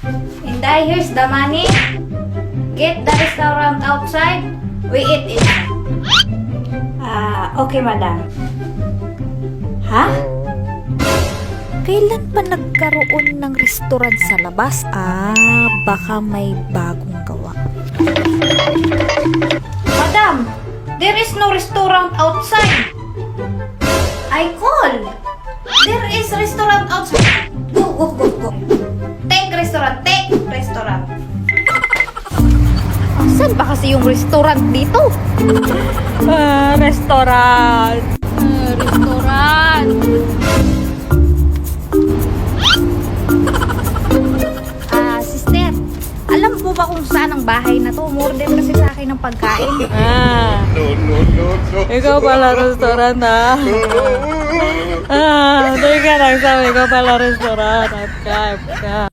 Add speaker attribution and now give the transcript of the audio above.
Speaker 1: Inday, here's the money. Get the restaurant outside. We eat it. Okay, madam. Ha?
Speaker 2: Kailan pa nagkaroon ng restaurant sa labas? Baka may bagong gawa.
Speaker 1: Madam, there is no restaurant outside. I call. There is restaurant outside. Go. Take restaurant.
Speaker 2: Saan ba kasi yung restaurant dito? Restaurant. Sister, alam po ba kung saan ang bahay na to? Umorder kasi sa akin ng pagkain.
Speaker 3: Ikaw pala restaurant teka lang sabi, ikaw pala restaurant. At